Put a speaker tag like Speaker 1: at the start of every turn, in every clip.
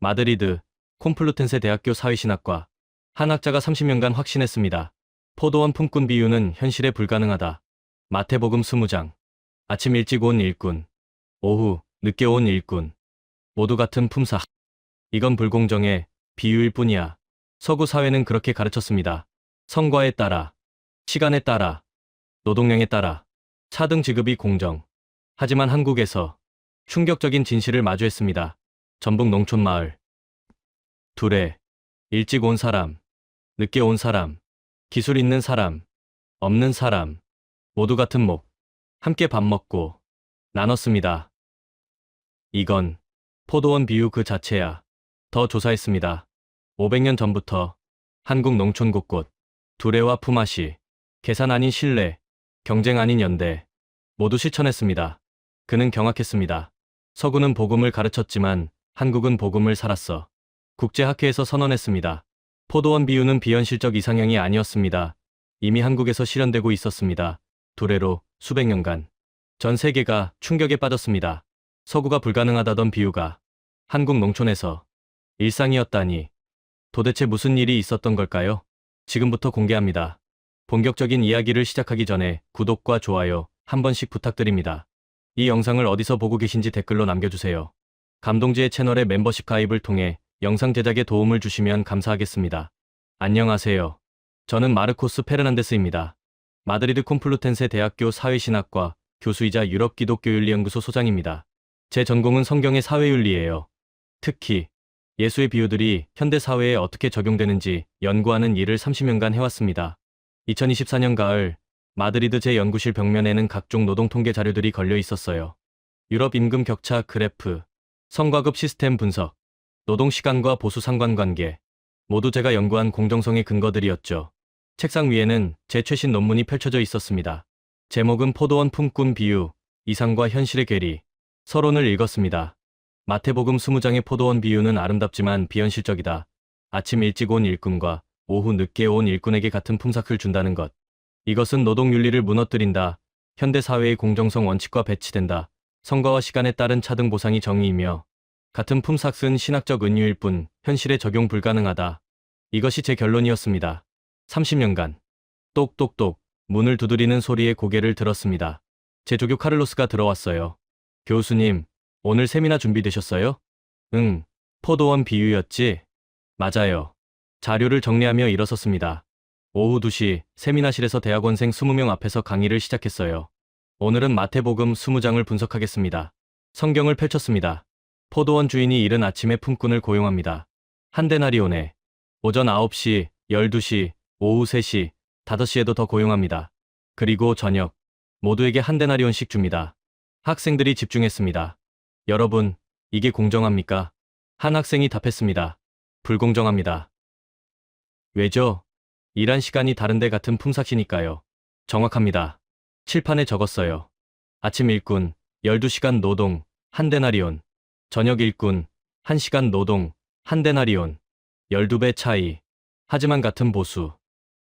Speaker 1: 마드리드, 콤플루텐세 대학교 사회신학과. 한 학자가 30년간 확신했습니다. 포도원 품꾼 비유는 현실에 불가능하다. 마태복음 20장. 아침 일찍 온 일꾼, 오후 늦게 온 일꾼. 모두 같은 품삯. 이건 불공정의 비유일 뿐이야. 서구 사회는 그렇게 가르쳤습니다. 성과에 따라, 시간에 따라, 노동량에 따라, 차등 지급이 공정. 하지만 한국에서 충격적인 진실을 마주했습니다. 전북 농촌 마을. 둘에 일찍 온 사람, 늦게 온 사람, 기술 있는 사람, 없는 사람, 모두 같은 목, 함께 밥 먹고 나눴습니다. 이건 포도원 비유 그 자체야. 더 조사했습니다. 500년 전부터 한국 농촌 곳곳, 두레와 품앗이, 계산 아닌 신뢰, 경쟁 아닌 연대, 모두 실천했습니다. 그는 경악했습니다. 서구는 복음을 가르쳤지만 한국은 복음을 살았어. 국제학회에서 선언했습니다. 포도원 비유는 비현실적 이상향이 아니었습니다. 이미 한국에서 실현되고 있었습니다. 두레로 수백 년간. 전 세계가 충격에 빠졌습니다. 서구가 불가능하다던 비유가 한국 농촌에서 일상이었다니. 도대체 무슨 일이 있었던 걸까요? 지금부터 공개합니다. 본격적인 이야기를 시작하기 전에 구독과 좋아요 한 번씩 부탁드립니다. 이 영상을 어디서 보고 계신지 댓글로 남겨주세요. 감동지의 채널의 멤버십 가입을 통해 영상 제작에 도움을 주시면 감사하겠습니다. 안녕하세요. 저는 마르코스 페르난데스입니다. 마드리드 콤플루텐세 대학교 사회신학과 교수이자 유럽 기독교윤리연구소 소장입니다. 제 전공은 성경의 사회윤리예요. 특히 예수의 비유들이 현대 사회에 어떻게 적용되는지 연구하는 일을 30년간 해왔습니다. 2024년 가을 마드리드 제 연구실 벽면에는 각종 노동 통계 자료들이 걸려 있었어요. 유럽 임금 격차 그래프, 성과급 시스템 분석, 노동 시간과 보수 상관관계, 모두 제가 연구한 공정성의 근거들이었죠. 책상 위에는 제 최신 논문이 펼쳐져 있었습니다. 제목은 포도원 품꾼 비유, 이상과 현실의 괴리. 서론을 읽었습니다. 마태복음 20장의 포도원 비유는 아름답지만 비현실적이다. 아침 일찍 온 일꾼과 오후 늦게 온 일꾼에게 같은 품삯을 준다는 것. 이것은 노동윤리를 무너뜨린다. 현대사회의 공정성 원칙과 배치된다. 성과와 시간에 따른 차등 보상이 정의이며 같은 품삯은 신학적 은유일 뿐 현실에 적용 불가능하다. 이것이 제 결론이었습니다. 30년간 똑똑똑 문을 두드리는 소리에 고개를 들었습니다. 제 조교 카를로스가 들어왔어요. 교수님, 오늘 세미나 준비되셨어요? 응, 포도원 비유였지? 맞아요. 자료를 정리하며 일어섰습니다. 오후 2시 세미나실에서 대학원생 20명 앞에서 강의를 시작했어요. 오늘은 마태복음 20장을 분석하겠습니다. 성경을 펼쳤습니다. 포도원 주인이 이른 아침에 품꾼을 고용합니다. 한 데나리온에 오전 9시, 12시, 오후 3시, 5시에도 더 고용합니다. 그리고 저녁 모두에게 한 데나리온씩 줍니다. 학생들이 집중했습니다. 여러분, 이게 공정합니까? 한 학생이 답했습니다. 불공정합니다. 왜죠? 일한 시간이 다른데 같은 품삯이니까요. 정확합니다. 칠판에 적었어요. 아침 일꾼, 12시간 노동, 한 데나리온. 저녁 일꾼, 1시간 노동, 한 데나리온. 12배 차이. 하지만 같은 보수.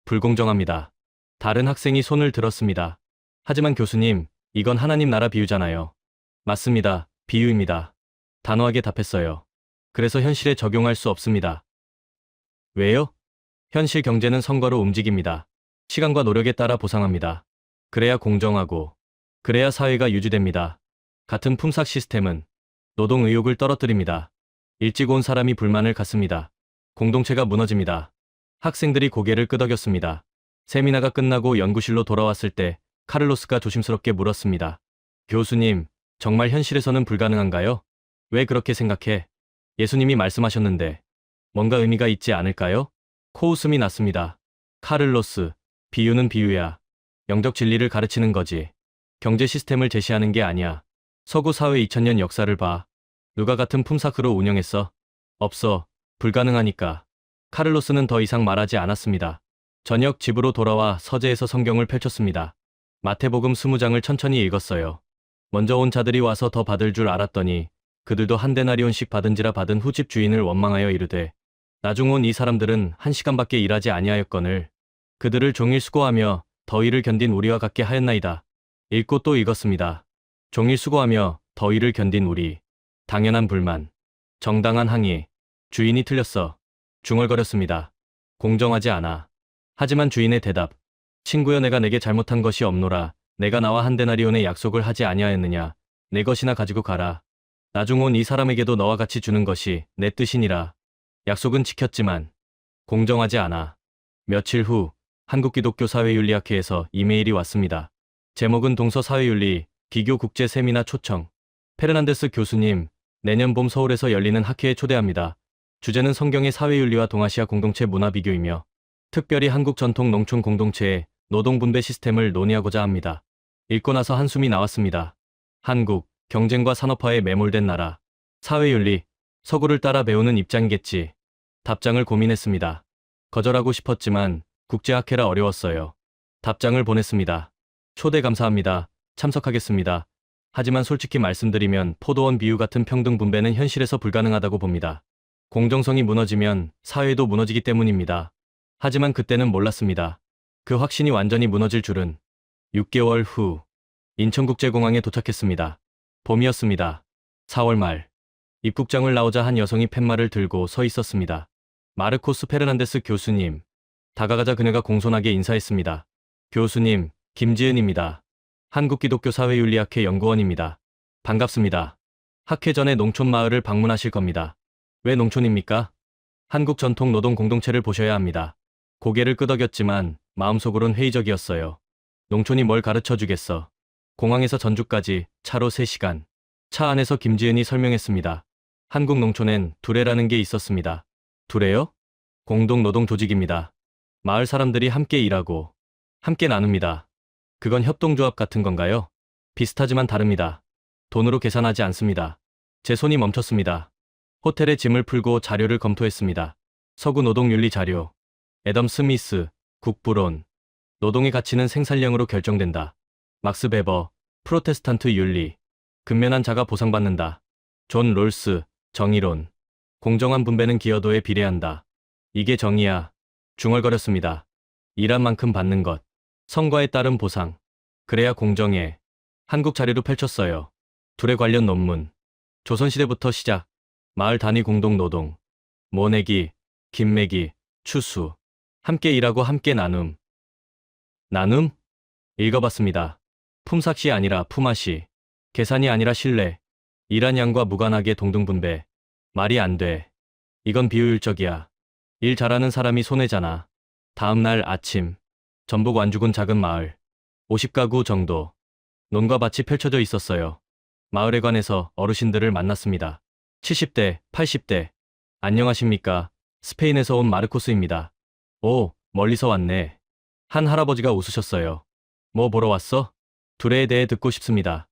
Speaker 1: 불공정합니다. 다른 학생이 손을 들었습니다. 하지만 교수님, 이건 하나님 나라 비유잖아요. 맞습니다. 비유입니다. 단호하게 답했어요. 그래서 현실에 적용할 수 없습니다. 왜요? 현실 경제는 성과로 움직입니다. 시간과 노력에 따라 보상합니다. 그래야 공정하고, 그래야 사회가 유지됩니다. 같은 품삯 시스템은 노동 의욕을 떨어뜨립니다. 일찍 온 사람이 불만을 갖습니다. 공동체가 무너집니다. 학생들이 고개를 끄덕였습니다. 세미나가 끝나고 연구실로 돌아왔을 때 카를로스가 조심스럽게 물었습니다. 교수님, 정말 현실에서는 불가능한가요? 왜 그렇게 생각해? 예수님이 말씀하셨는데 뭔가 의미가 있지 않을까요? 코웃음이 났습니다. 카를로스, 비유는 비유야. 영적 진리를 가르치는 거지. 경제 시스템을 제시하는 게 아니야. 서구 사회 2000년 역사를 봐. 누가 같은 품삯으로 운영했어? 없어. 불가능하니까. 카를로스는 더 이상 말하지 않았습니다. 저녁 집으로 돌아와 서재에서 성경을 펼쳤습니다. 마태복음 20장을 천천히 읽었어요. 먼저 온 자들이 와서 더 받을 줄 알았더니 그들도 한 데나리온씩 받은지라 받은 후 집 주인을 원망하여 이르되 나중 온 이 사람들은 1시간밖에 일하지 아니하였거늘 그들을 종일 수고하며 더위를 견딘 우리와 같게 하였나이다. 읽고 또 읽었습니다. 종일 수고하며 더위를 견딘 우리. 당연한 불만. 정당한 항의. 주인이 틀렸어. 중얼거렸습니다. 공정하지 않아. 하지만 주인의 대답. 친구여 내가 내게 잘못한 것이 없노라. 내가 나와 한 데나리온의 약속을 하지 아니하였느냐. 내 것이나 가지고 가라. 나중 온 이 사람에게도 너와 같이 주는 것이 내 뜻이니라. 약속은 지켰지만 공정하지 않아. 며칠 후 한국기독교사회윤리학회에서 이메일이 왔습니다. 제목은 동서사회윤리 기교국제 세미나 초청. 페르난데스 교수님, 내년 봄 서울에서 열리는 학회에 초대합니다. 주제는 성경의 사회윤리와 동아시아 공동체 문화 비교이며 특별히 한국 전통 농촌 공동체의 노동분배 시스템을 논의하고자 합니다. 읽고 나서 한숨이 나왔습니다. 한국, 경쟁과 산업화에 매몰된 나라. 사회윤리, 서구를 따라 배우는 입장이겠지. 답장을 고민했습니다. 거절하고 싶었지만 국제학회라 어려웠어요. 답장을 보냈습니다. 초대 감사합니다. 참석하겠습니다. 하지만 솔직히 말씀드리면 포도원 비유 같은 평등 분배는 현실에서 불가능하다고 봅니다. 공정성이 무너지면 사회도 무너지기 때문입니다. 하지만 그때는 몰랐습니다. 그 확신이 완전히 무너질 줄은. 6개월 후 인천국제공항에 도착했습니다. 봄이었습니다. 4월 말 입국장을 나오자 한 여성이 팻말을 들고 서 있었습니다. 마르코스 페르난데스 교수님. 다가가자 그녀가 공손하게 인사했습니다. 교수님, 김지은입니다. 한국기독교사회윤리학회 연구원입니다. 반갑습니다. 학회 전에 농촌마을을 방문하실 겁니다. 왜 농촌입니까? 한국 전통 노동 공동체를 보셔야 합니다. 고개를 끄덕였지만 마음속으론 회의적이었어요. 농촌이 뭘 가르쳐 주겠어. 공항에서 전주까지 차로 3시간. 차 안에서 김지은이 설명했습니다. 한국 농촌엔 두레라는 게 있었습니다. 두레요? 공동 노동 조직입니다. 마을 사람들이 함께 일하고 함께 나눕니다. 그건 협동조합 같은 건가요? 비슷하지만 다릅니다. 돈으로 계산하지 않습니다. 제 손이 멈췄습니다. 호텔에 짐을 풀고 자료를 검토했습니다. 서구 노동윤리 자료. 애덤 스미스, 국부론. 노동의 가치는 생산량으로 결정된다. 막스 베버, 프로테스탄트 윤리. 근면한 자가 보상받는다. 존 롤스, 정의론. 공정한 분배는 기여도에 비례한다. 이게 정의야. 중얼거렸습니다. 일한 만큼 받는 것. 성과에 따른 보상. 그래야 공정해. 한국 자료도 펼쳤어요. 둘에 관련 논문. 조선시대부터 시작. 마을 단위 공동 노동. 모내기, 김매기, 추수. 함께 일하고 함께 나눔. 나눔? 읽어봤습니다. 품삯이 아니라 품앗이. 계산이 아니라 신뢰. 일한 양과 무관하게 동등분배. 말이 안 돼. 이건 비효율적이야. 일 잘하는 사람이 손해잖아. 다음 날 아침. 전북 완주군 작은 마을. 50가구 정도. 논과 밭이 펼쳐져 있었어요. 마을에 관해서 어르신들을 만났습니다. 70대, 80대. 안녕하십니까. 스페인에서 온 마르코스입니다. 오, 멀리서 왔네. 한 할아버지가 웃으셨어요. 뭐 보러 왔어? 두레에 대해 듣고 싶습니다.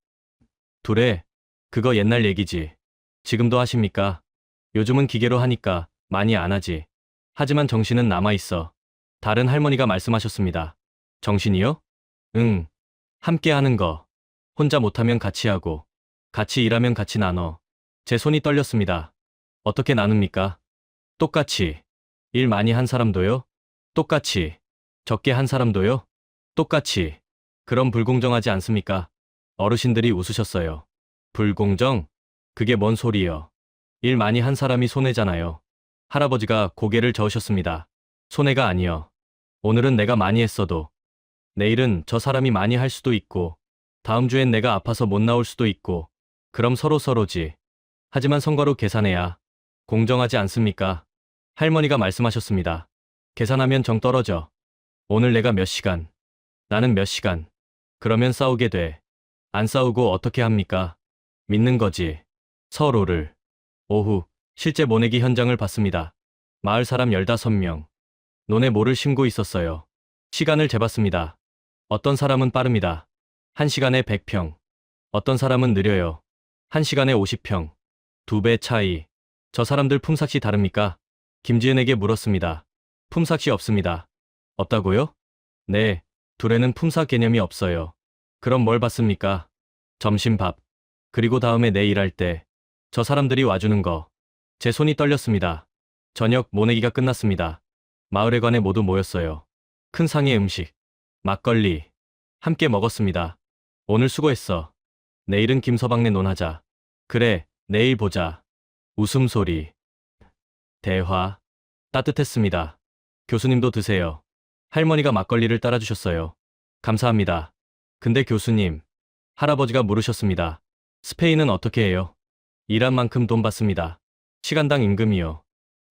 Speaker 1: 두레? 그거 옛날 얘기지. 지금도 하십니까? 요즘은 기계로 하니까 많이 안 하지. 하지만 정신은 남아있어. 다른 할머니가 말씀하셨습니다. 정신이요? 응. 함께 하는 거. 혼자 못하면 같이 하고. 같이 일하면 같이 나눠. 제 손이 떨렸습니다. 어떻게 나눕니까? 똑같이. 일 많이 한 사람도요? 똑같이. 적게 한 사람도요? 똑같이. 그럼 불공정하지 않습니까? 어르신들이 웃으셨어요. 불공정? 그게 뭔 소리요? 일 많이 한 사람이 손해잖아요. 할아버지가 고개를 저으셨습니다. 손해가 아니여. 오늘은 내가 많이 했어도 내일은 저 사람이 많이 할 수도 있고 다음 주엔 내가 아파서 못 나올 수도 있고 그럼 서로지. 하지만 성과로 계산해야 공정하지 않습니까? 할머니가 말씀하셨습니다. 계산하면 정 떨어져. 오늘 내가 몇 시간, 나는 몇 시간. 그러면 싸우게 돼. 안 싸우고 어떻게 합니까? 믿는 거지. 서로를. 오후, 실제 모내기 현장을 봤습니다. 마을 사람 15명. 논에 모를 심고 있었어요. 시간을 재봤습니다. 어떤 사람은 빠릅니다. 1시간에 100평. 어떤 사람은 느려요. 1시간에 50평. 2배 차이. 저 사람들 품삯이 다릅니까? 김지은에게 물었습니다. 품삯이 없습니다. 없다고요? 네, 둘에는 품삯 개념이 없어요. 그럼 뭘 받습니까? 점심밥. 그리고 다음에 내 일할 때 저 사람들이 와주는 거. 제 손이 떨렸습니다. 저녁 모내기가 끝났습니다. 마을에 관해 모두 모였어요. 큰 상의 음식, 막걸리. 함께 먹었습니다. 오늘 수고했어. 내일은 김서방네 논하자. 그래, 내일 보자. 웃음소리. 대화. 따뜻했습니다. 교수님도 드세요. 할머니가 막걸리를 따라주셨어요. 감사합니다. 근데 교수님, 할아버지가 물으셨습니다. 스페인은 어떻게 해요? 일한 만큼 돈 받습니다. 시간당 임금이요.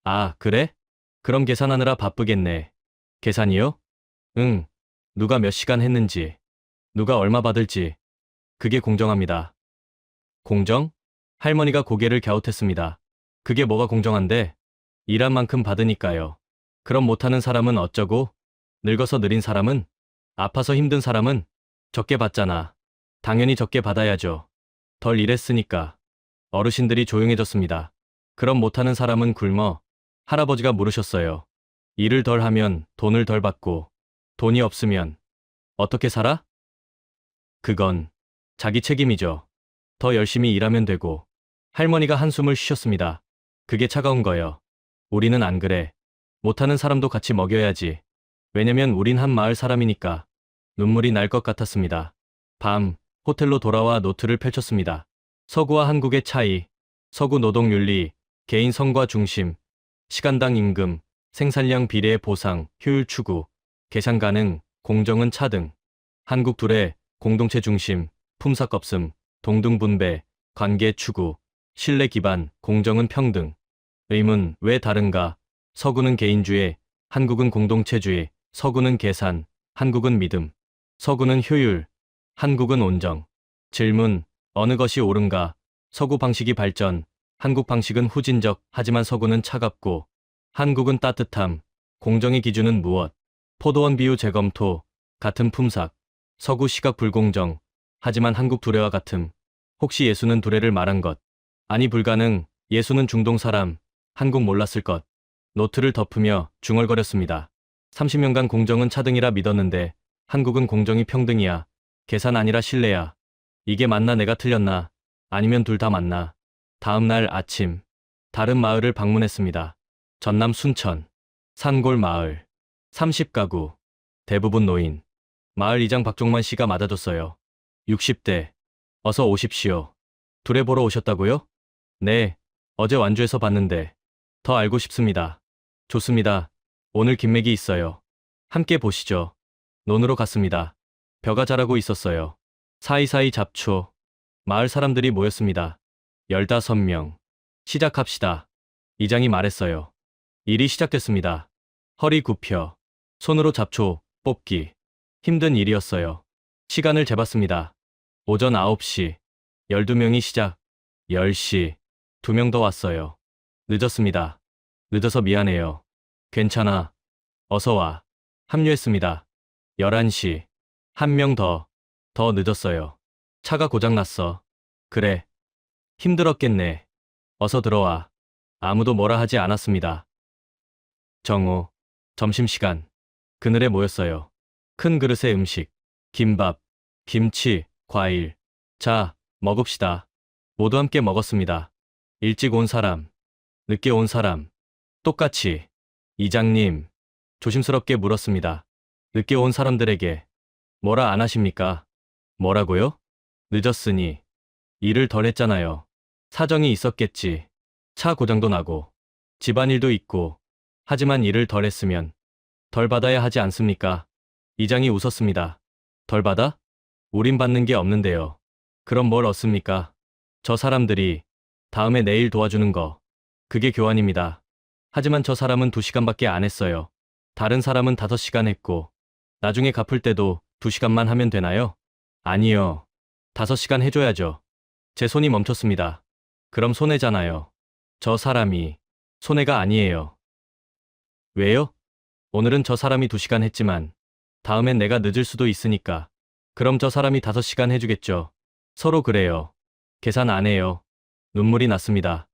Speaker 1: 아, 그래? 그럼 계산하느라 바쁘겠네. 계산이요? 응. 누가 몇 시간 했는지, 누가 얼마 받을지. 그게 공정합니다. 공정? 할머니가 고개를 갸웃했습니다. 그게 뭐가 공정한데? 일한 만큼 받으니까요. 그럼 못하는 사람은 어쩌고? 늙어서 느린 사람은? 아파서 힘든 사람은? 적게 받잖아. 당연히 적게 받아야죠. 덜 일했으니까. 어르신들이 조용해졌습니다. 그럼 못하는 사람은 굶어? 할아버지가 물으셨어요. 일을 덜 하면 돈을 덜 받고, 돈이 없으면 어떻게 살아? 그건 자기 책임이죠. 더 열심히 일하면 되고. 할머니가 한숨을 쉬셨습니다. 그게 차가운 거요. 우리는 안 그래. 못하는 사람도 같이 먹여야지. 왜냐면 우린 한 마을 사람이니까. 눈물이 날 것 같았습니다. 밤, 호텔로 돌아와 노트를 펼쳤습니다. 서구와 한국의 차이, 서구 노동윤리, 개인 성과 중심, 시간당 임금, 생산량 비례 보상, 효율 추구, 계산 가능, 공정은 차등. 한국 둘의 공동체 중심, 품삯 없음, 동등 분배, 관계 추구, 신뢰 기반, 공정은 평등. 의문, 왜 다른가? 서구는 개인주의, 한국은 공동체주의, 서구는 계산, 한국은 믿음. 서구는 효율, 한국은 온정. 질문, 어느 것이 옳은가? 서구 방식이 발전, 한국 방식은 후진적, 하지만 서구는 차갑고, 한국은 따뜻함. 공정의 기준은 무엇? 포도원 비유 재검토, 같은 품삯. 서구 시각 불공정, 하지만 한국 두레와 같음. 혹시 예수는 두레를 말한 것? 아니 불가능, 예수는 중동 사람, 한국 몰랐을 것. 노트를 덮으며 중얼거렸습니다. 30년간 공정은 차등이라 믿었는데 한국은 공정이 평등이야. 계산 아니라 신뢰야. 이게 맞나 내가 틀렸나? 아니면 둘 다 맞나? 다음 날 아침, 다른 마을을 방문했습니다. 전남 순천, 산골 마을, 30가구, 대부분 노인. 마을 이장 박종만 씨가 맞아줬어요. 60대, 어서 오십시오. 두레 보러 오셨다고요? 네, 어제 완주해서 봤는데. 더 알고 싶습니다. 좋습니다. 오늘 김맥이 있어요. 함께 보시죠. 논으로 갔습니다. 벼가 자라고 있었어요. 사이사이 잡초. 마을 사람들이 모였습니다. 15명. 시작합시다. 이장이 말했어요. 일이 시작됐습니다. 허리 굽혀. 손으로 잡초, 뽑기. 힘든 일이었어요. 시간을 재봤습니다. 오전 9시. 12명이 시작. 10시. 2명 더 왔어요. 늦었습니다. 늦어서 미안해요. 괜찮아. 어서 와. 합류했습니다. 11시. 한 명 더. 더 늦었어요. 차가 고장났어. 그래. 힘들었겠네. 어서 들어와. 아무도 뭐라 하지 않았습니다. 정오. 점심시간. 그늘에 모였어요. 큰 그릇에 음식. 김밥, 김치, 과일. 자, 먹읍시다. 모두 함께 먹었습니다. 일찍 온 사람, 늦게 온 사람. 똑같이. 이장님. 조심스럽게 물었습니다. 늦게 온 사람들에게. 뭐라 안 하십니까? 뭐라고요? 늦었으니. 일을 덜 했잖아요. 사정이 있었겠지. 차 고장도 나고. 집안일도 있고. 하지만 일을 덜 했으면 덜 받아야 하지 않습니까? 이장이 웃었습니다. 덜 받아? 우린 받는 게 없는데요. 그럼 뭘 얻습니까? 저 사람들이 다음에 내일 도와주는 거. 그게 교환입니다. 하지만 저 사람은 2시간밖에 안 했어요. 다른 사람은 5시간 했고. 나중에 갚을 때도 2시간만 하면 되나요? 아니요. 5시간 해줘야죠. 제 손이 멈췄습니다. 그럼 손해잖아요. 저 사람이 손해가 아니에요. 왜요? 오늘은 저 사람이 2시간 했지만 다음엔 내가 늦을 수도 있으니까. 그럼 저 사람이 5시간 해주겠죠. 서로 그래요. 계산 안 해요. 눈물이 났습니다.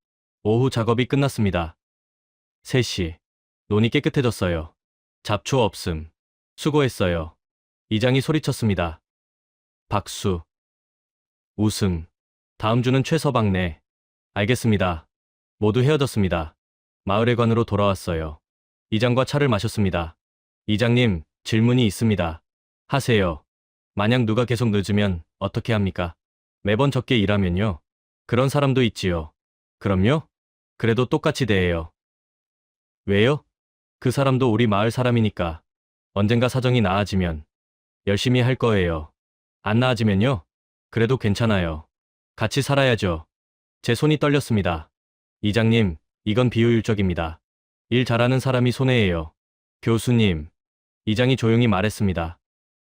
Speaker 1: 오후 작업이 끝났습니다. 3시. 논이 깨끗해졌어요. 잡초 없음. 수고했어요. 이장이 소리쳤습니다. 박수. 웃음. 다음 주는 최서방네. 알겠습니다. 모두 헤어졌습니다. 마을회관으로 돌아왔어요. 이장과 차를 마셨습니다. 이장님, 질문이 있습니다. 하세요. 만약 누가 계속 늦으면 어떻게 합니까? 매번 적게 일하면요. 그런 사람도 있지요. 그럼요? 그래도 똑같이 대해요. 왜요? 그 사람도 우리 마을 사람이니까. 언젠가 사정이 나아지면 열심히 할 거예요. 안 나아지면요? 그래도 괜찮아요. 같이 살아야죠. 제 손이 떨렸습니다. 이장님, 이건 비효율적입니다. 일 잘하는 사람이 손해예요. 교수님, 이장이 조용히 말했습니다.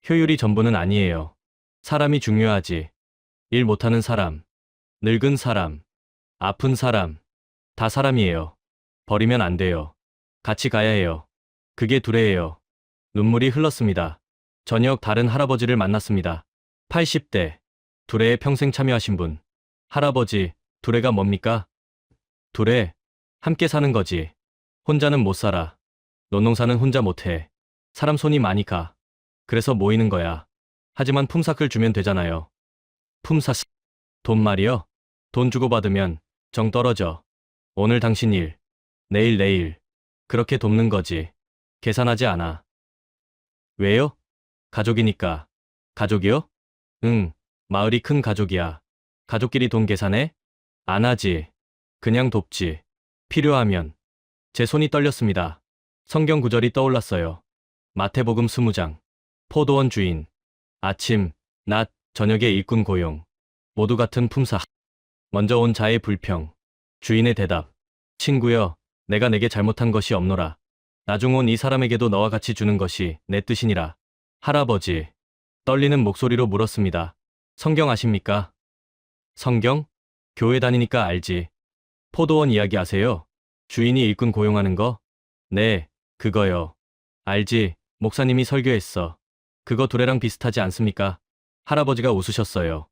Speaker 1: 효율이 전부는 아니에요. 사람이 중요하지. 일 못하는 사람, 늙은 사람, 아픈 사람, 다 사람이에요. 버리면 안 돼요. 같이 가야 해요. 그게 두레예요. 눈물이 흘렀습니다. 저녁 다른 할아버지를 만났습니다. 80대, 두레에 평생 참여하신 분. 할아버지, 두레가 뭡니까? 두레, 함께 사는 거지. 혼자는 못 살아. 논농사는 혼자 못 해. 사람 손이 많이 가. 그래서 모이는 거야. 하지만 품삯을 주면 되잖아요. 품삯, 돈 말이요? 돈 주고받으면 정 떨어져. 오늘 당신 일, 내일. 그렇게 돕는 거지. 계산하지 않아. 왜요? 가족이니까. 가족이요? 응, 마을이 큰 가족이야. 가족끼리 돈 계산해? 안 하지. 그냥 돕지. 필요하면. 제 손이 떨렸습니다. 성경 구절이 떠올랐어요. 마태복음 20장. 포도원 주인. 아침, 낮, 저녁의 일꾼 고용. 모두 같은 품삯. 먼저 온 자의 불평. 주인의 대답. 친구여, 내가 내게 잘못한 것이 없노라. 나중 온 이 사람에게도 너와 같이 주는 것이 내 뜻이니라. 할아버지. 떨리는 목소리로 물었습니다. 성경 아십니까? 성경? 교회 다니니까 알지. 포도원 이야기 아세요? 주인이 일꾼 고용하는 거? 네, 그거요. 알지, 목사님이 설교했어. 그거 두레랑 비슷하지 않습니까? 할아버지가 웃으셨어요.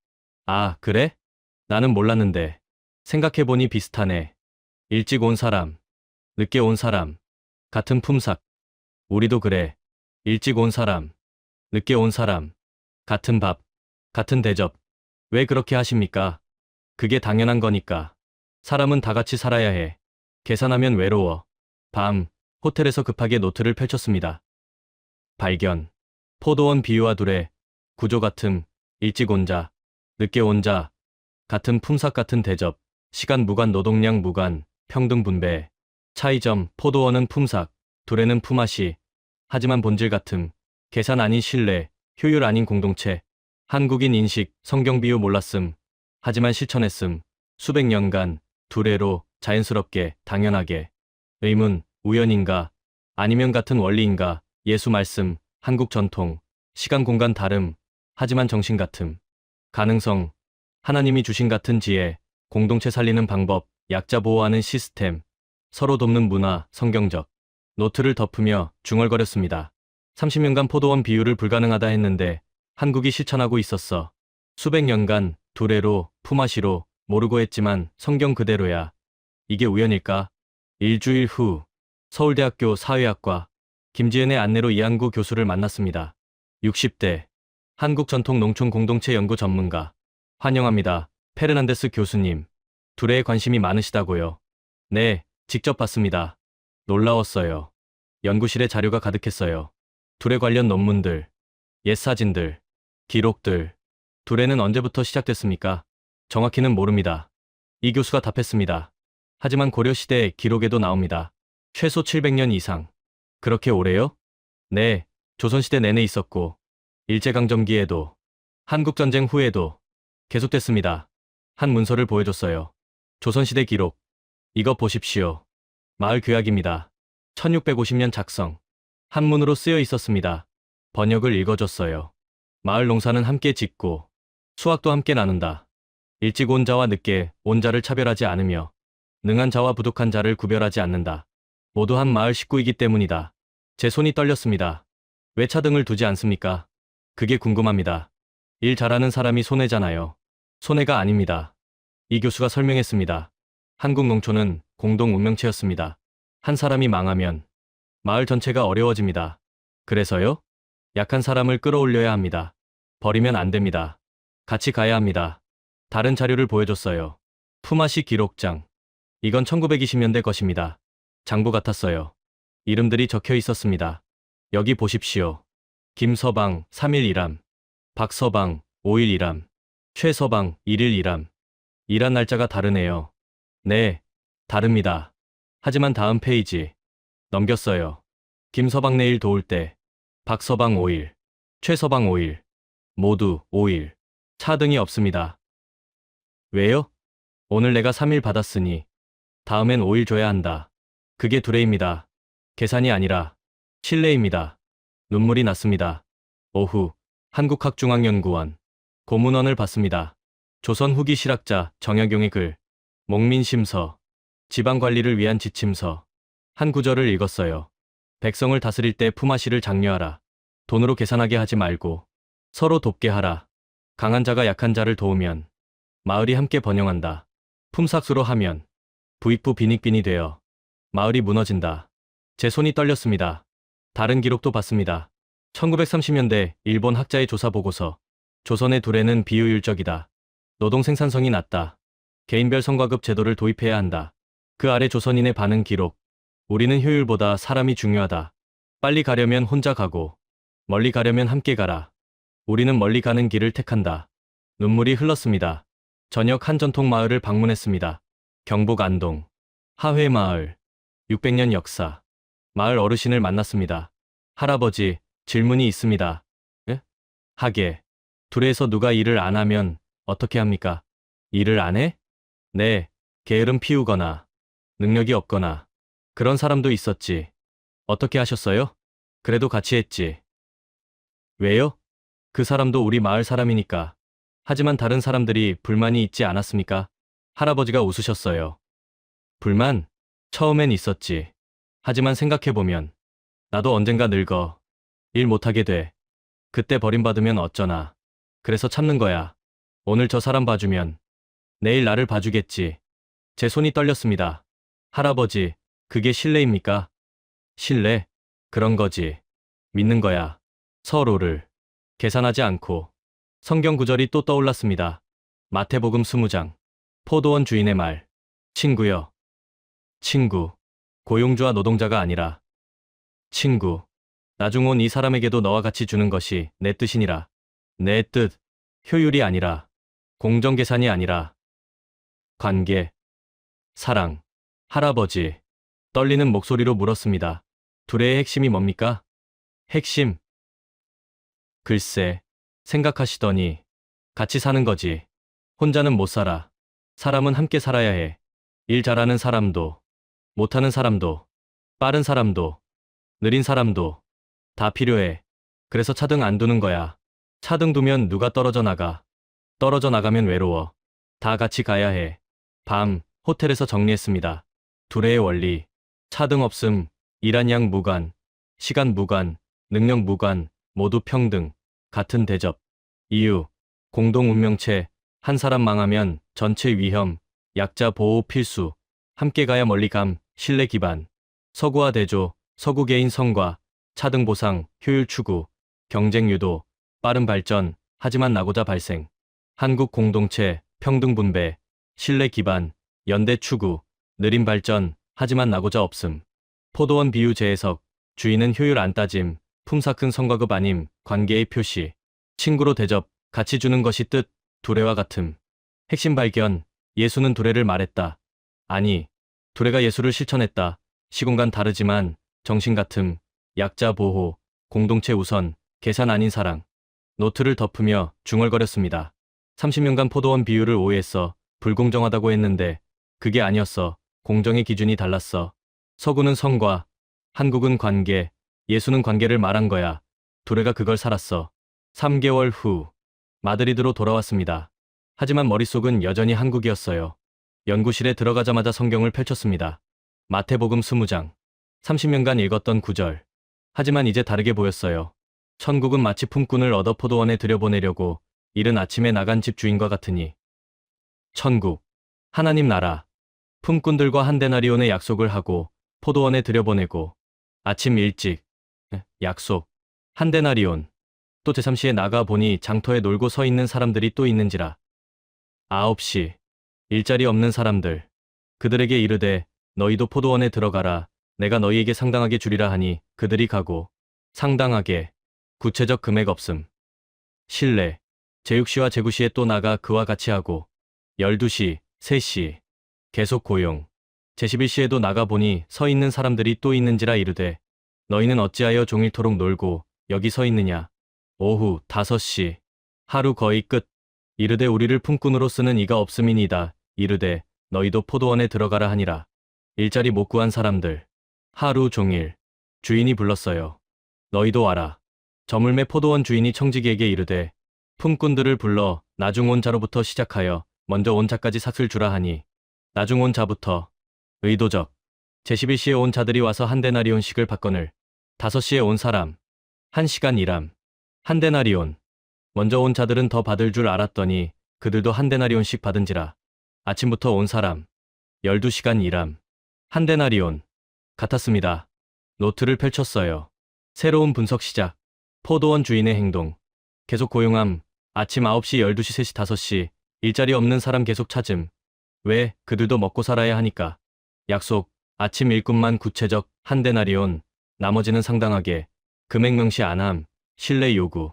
Speaker 1: 아, 그래? 나는 몰랐는데. 생각해보니 비슷하네. 일찍 온 사람, 늦게 온 사람, 같은 품삯. 우리도 그래. 일찍 온 사람, 늦게 온 사람, 같은 밥, 같은 대접. 왜 그렇게 하십니까? 그게 당연한 거니까. 사람은 다 같이 살아야 해. 계산하면 외로워. 밤, 호텔에서 급하게 노트를 펼쳤습니다. 발견. 포도원 비유와 둘의 구조 같음, 일찍 온 자, 늦게 온 자, 같은 품삯 같은 대접, 시간 무관 노동량 무관, 평등 분배. 차이점, 포도원은 품삯, 둘에는 품앗이. 하지만 본질 같음, 계산 아닌 신뢰, 효율 아닌 공동체. 한국인 인식, 성경 비유 몰랐음. 하지만 실천했음. 수백 년간, 두레로, 자연스럽게, 당연하게. 의문, 우연인가? 아니면 같은 원리인가? 예수 말씀, 한국 전통, 시간 공간 다름, 하지만 정신 같음. 가능성, 하나님이 주신 같은 지혜, 공동체 살리는 방법, 약자 보호하는 시스템, 서로 돕는 문화, 성경적. 노트를 덮으며 중얼거렸습니다. 30년간 포도원 비유를 불가능하다 했는데 한국이 실천하고 있었어. 수백 년간 두레로, 품앗이로 모르고 했지만 성경 그대로야. 이게 우연일까? 일주일 후 서울대학교 사회학과 김지은의 안내로 이한구 교수를 만났습니다. 60대 한국전통농촌공동체 연구 전문가. 환영합니다. 페르난데스 교수님. 두레에 관심이 많으시다고요? 네, 직접 봤습니다. 놀라웠어요. 연구실에 자료가 가득했어요. 두레 관련 논문들, 옛 사진들, 기록들. 두레는 언제부터 시작됐습니까? 정확히는 모릅니다. 이 교수가 답했습니다. 하지만 고려시대 기록에도 나옵니다. 최소 700년 이상. 그렇게 오래요? 네, 조선시대 내내 있었고, 일제강점기에도, 한국전쟁 후에도 계속됐습니다. 한 문서를 보여줬어요. 조선시대 기록. 이거 보십시오. 마을 규약입니다. 1650년 작성. 한문으로 쓰여 있었습니다. 번역을 읽어줬어요. 마을 농사는 함께 짓고, 수확도 함께 나눈다. 일찍 온 자와 늦게 온 자를 차별하지 않으며, 능한 자와 부족한 자를 구별하지 않는다. 모두 한 마을 식구이기 때문이다. 제 손이 떨렸습니다. 왜 차등을 두지 않습니까? 그게 궁금합니다. 일 잘하는 사람이 손해잖아요. 손해가 아닙니다. 이 교수가 설명했습니다. 한국 농촌은 공동 운명체였습니다. 한 사람이 망하면 마을 전체가 어려워집니다. 그래서요? 약한 사람을 끌어올려야 합니다. 버리면 안 됩니다. 같이 가야 합니다. 다른 자료를 보여줬어요. 품앗이 기록장. 이건 1920년대 것입니다. 장부 같았어요. 이름들이 적혀 있었습니다. 여기 보십시오. 김서방 3일 일함, 박서방 5일 일함, 최서방 1일 일함. 일한 날짜가 다르네요. 네, 다릅니다. 하지만 다음 페이지. 넘겼어요. 김서방 내일 도울 때, 박서방 5일, 최서방 5일, 모두 5일. 차등이 없습니다. 왜요? 오늘 내가 3일 받았으니 다음엔 5일 줘야 한다. 그게 두레입니다. 계산이 아니라 실례입니다. 눈물이 났습니다. 오후 한국학중앙연구원 고문원을 받습니다. 조선 후기 실학자 정약용의 글, 목민심서, 지방관리를 위한 지침서 한 구절을 읽었어요. 백성을 다스릴 때 품앗이를 장려하라. 돈으로 계산하게 하지 말고 서로 돕게 하라. 강한 자가 약한 자를 도우면 마을이 함께 번영한다. 품삯으로 하면 부익부 빈익빈이 되어 마을이 무너진다. 제 손이 떨렸습니다. 다른 기록도 봤습니다. 1930년대 일본 학자의 조사 보고서. 조선의 두레는 비효율적이다. 노동 생산성이 낮다. 개인별 성과급 제도를 도입해야 한다. 그 아래 조선인의 반응 기록. 우리는 효율보다 사람이 중요하다. 빨리 가려면 혼자 가고 멀리 가려면 함께 가라. 우리는 멀리 가는 길을 택한다. 눈물이 흘렀습니다. 저녁 한 전통 마을을 방문했습니다. 경북 안동 하회마을 600년 역사. 마을 어르신을 만났습니다. 할아버지, 질문이 있습니다. 예? 하게. 두레에서 누가 일을 안 하면 어떻게 합니까? 일을 안 해? 네, 게으름 피우거나 능력이 없거나 그런 사람도 있었지. 어떻게 하셨어요? 그래도 같이 했지. 왜요? 그 사람도 우리 마을 사람이니까. 하지만 다른 사람들이 불만이 있지 않았습니까? 할아버지가 웃으셨어요. 불만? 처음엔 있었지. 하지만 생각해보면 나도 언젠가 늙어. 일 못하게 돼. 그때 버림받으면 어쩌나. 그래서 참는 거야. 오늘 저 사람 봐주면 내일 나를 봐주겠지. 제 손이 떨렸습니다. 할아버지, 그게 신뢰입니까? 신뢰? 그런 거지. 믿는 거야. 서로를. 계산하지 않고. 성경 구절이 또 떠올랐습니다. 마태복음 20장. 포도원 주인의 말. 친구여. 친구. 고용주와 노동자가 아니라 친구. 나중 온 이 사람에게도 너와 같이 주는 것이 내 뜻이니라. 내 뜻. 효율이 아니라 공정 계산이 아니라 관계. 사랑. 할아버지. 떨리는 목소리로 물었습니다. 두레의 핵심이 뭡니까? 핵심. 글쎄. 생각하시더니 같이 사는 거지. 혼자는 못 살아. 사람은 함께 살아야 해. 일 잘하는 사람도, 못하는 사람도, 빠른 사람도, 느린 사람도 다 필요해. 그래서 차등 안 두는 거야. 차등 두면 누가 떨어져 나가. 떨어져 나가면 외로워. 다 같이 가야 해. 밤, 호텔에서 정리했습니다. 두레의 원리. 차등 없음, 일한 양 무관, 시간 무관, 능력 무관, 모두 평등. 같은 대접. 이유. 공동 운명체. 한 사람 망하면 전체 위험. 약자 보호 필수. 함께 가야 멀리 감. 신뢰 기반. 서구화 대조. 서구 개인 성과. 차등 보상. 효율 추구. 경쟁 유도. 빠른 발전. 하지만 나고자 발생. 한국 공동체. 평등 분배. 신뢰 기반. 연대 추구. 느린 발전. 하지만 나고자 없음. 포도원 비유 재해석. 주인은 효율 안 따짐. 품삯 큰 성과급 아님. 관계의 표시. 친구로 대접. 같이 주는 것이 뜻. 두레와 같음. 핵심 발견. 예수는 두레를 말했다. 아니, 두레가 예수를 실천했다. 시공간 다르지만 정신 같음. 약자 보호. 공동체 우선. 계산 아닌 사랑. 노트를 덮으며 중얼거렸습니다. 30년간 포도원 비유를 오해했어. 불공정하다고 했는데 그게 아니었어. 공정의 기준이 달랐어. 서구는 성과, 한국은 관계, 예수는 관계를 말한 거야. 두레가 그걸 살았어. 3개월 후 마드리드로 돌아왔습니다. 하지만 머릿속은 여전히 한국이었어요. 연구실에 들어가자마자 성경을 펼쳤습니다. 마태복음 20장. 30년간 읽었던 구절. 하지만 이제 다르게 보였어요. 천국은 마치 품꾼을 얻어 포도원에 들여보내려고 이른 아침에 나간 집 주인과 같으니. 천국. 하나님 나라. 품꾼들과 한 데나리온의 약속을 하고 포도원에 들여보내고 아침 일찍. 약속. 한 데나리온. 또 제3시에 나가 보니 장터에 놀고 서 있는 사람들이 또 있는지라. 9시. 일자리 없는 사람들. 그들에게 이르되 너희도 포도원에 들어가라. 내가 너희에게 상당하게 주리라 하니 그들이 가고. 상당하게. 구체적 금액 없음. 신뢰. 제6시와 제9시에 또 나가 그와 같이 하고. 12시, 3시. 계속 고용. 제11시에도 나가보니 서 있는 사람들이 또 있는지라 이르되 너희는 어찌하여 종일토록 놀고 여기 서 있느냐. 오후 5시 하루 거의 끝. 이르되 우리를 품꾼으로 쓰는 이가 없음이니이다. 이르되 너희도 포도원에 들어가라 하니라. 일자리 못 구한 사람들 하루 종일 주인이 불렀어요. 너희도 와라. 저물매 포도원 주인이 청지기에게 이르되 품꾼들을 불러 나중 온 자로부터 시작하여 먼저 온 자까지 삭을 주라 하니 나중 온 자부터 의도적 제11시에 온 자들이 와서 한 데나리온씩을 받거늘 5시에 온 사람 1시간 일함 한 데나리온. 먼저 온 자들은 더 받을 줄 알았더니 그들도 한 데나리온씩 받은지라. 아침부터 온 사람 12시간 일함 한 데나리온 같았습니다. 노트를 펼쳤어요. 새로운 분석 시작. 포도원 주인의 행동. 계속 고용함. 아침 9시, 12시, 3시, 5시. 일자리 없는 사람 계속 찾음. 왜? 그들도 먹고 살아야 하니까. 약속. 아침 일꾼만 구체적 한 데나리온. 나머지는 상당하게. 금액 명시 안함. 신뢰 요구.